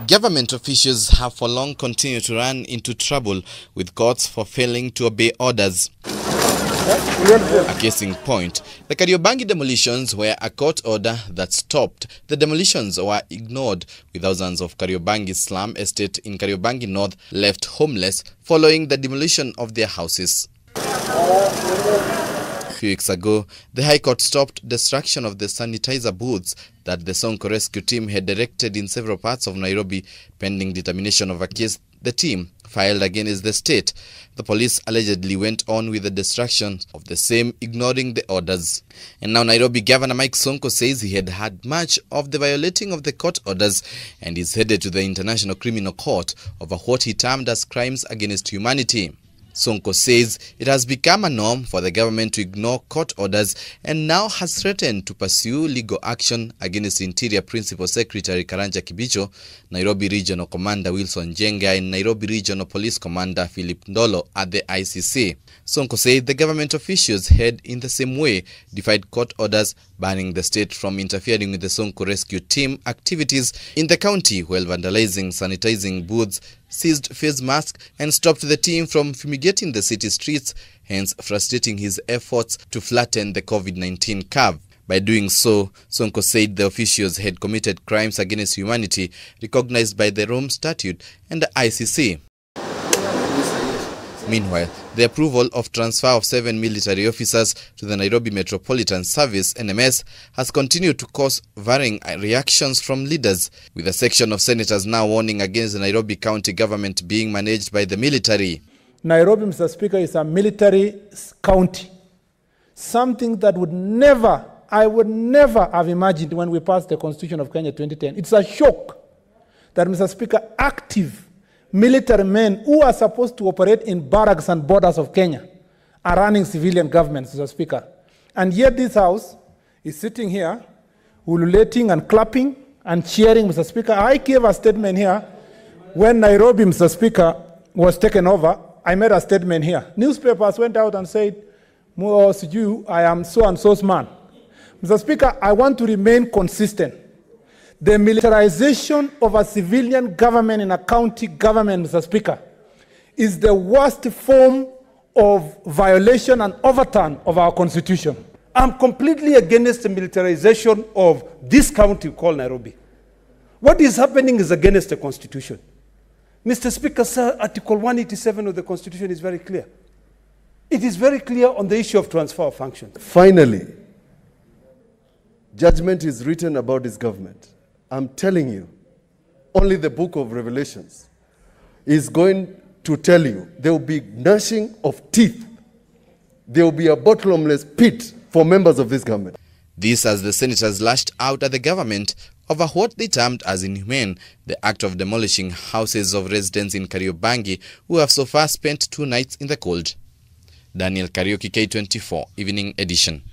Government officials have for long continued to run into trouble with courts for failing to obey orders. A case in point, the Kariobangi demolitions were a court order that stopped. The demolitions were ignored, with thousands of Kariobangi slum estate in Kariobangi North left homeless following the demolition of their houses. A few weeks ago, the High Court stopped destruction of the sanitizer booths that the Sonko rescue team had erected in several parts of Nairobi, pending determination of a case the team filed against the state. The police allegedly went on with the destruction of the same, ignoring the orders. And now Nairobi Governor Mike Sonko says he had had much of the violating of the court orders and is headed to the International Criminal Court over what he termed as crimes against humanity. Sonko says it has become a norm for the government to ignore court orders and now has threatened to pursue legal action against Interior Principal Secretary Karanja Kibicho, Nairobi Regional Commander Wilson Jenga, and Nairobi Regional Police Commander Philip Ndolo at the ICC. Sonko said the government officials had in the same way defied court orders banning the state from interfering with the Sonko rescue team activities in the county while vandalizing sanitizing booths, seized face masks and stopped the team from fumigating the city streets, hence frustrating his efforts to flatten the COVID-19 curve. By doing so, Sonko said the officials had committed crimes against humanity recognized by the Rome Statute and the ICC. Meanwhile, the approval of transfer of 7 military officers to the Nairobi Metropolitan Service (NMS) has continued to cause varying reactions from leaders, with a section of senators now warning against the Nairobi County government being managed by the military. Nairobi, Mr. Speaker, is a military county. Something that I would never have imagined when we passed the Constitution of Kenya 2010. It's a shock that, Mr. Speaker, active military men who are supposed to operate in barracks and borders of Kenya are running civilian governments, Mr. Speaker. And yet this House is sitting here, ululating and clapping and cheering, Mr. Speaker. I gave a statement here when Nairobi, Mr. Speaker, was taken over. I made a statement here. Newspapers went out and said, I am so-and-so's man. Mr. Speaker, I want to remain consistent. The militarization of a civilian government in a county government, Mr. Speaker, is the worst form of violation and overturn of our constitution. I'm completely against the militarization of this county called Nairobi. What is happening is against the constitution. Mr. Speaker, sir, Article 187 of the constitution is very clear. It is very clear on the issue of transfer of functions. Finally, judgment is written about this government. I'm telling you, only the book of Revelations is going to tell you there will be gnashing of teeth. There will be a bottomless pit for members of this government. This as the senators lashed out at the government over what they termed as inhumane, the act of demolishing houses of residents in Kariobangi who have so far spent 2 nights in the cold. Daniel Karaoke, K24, Evening Edition.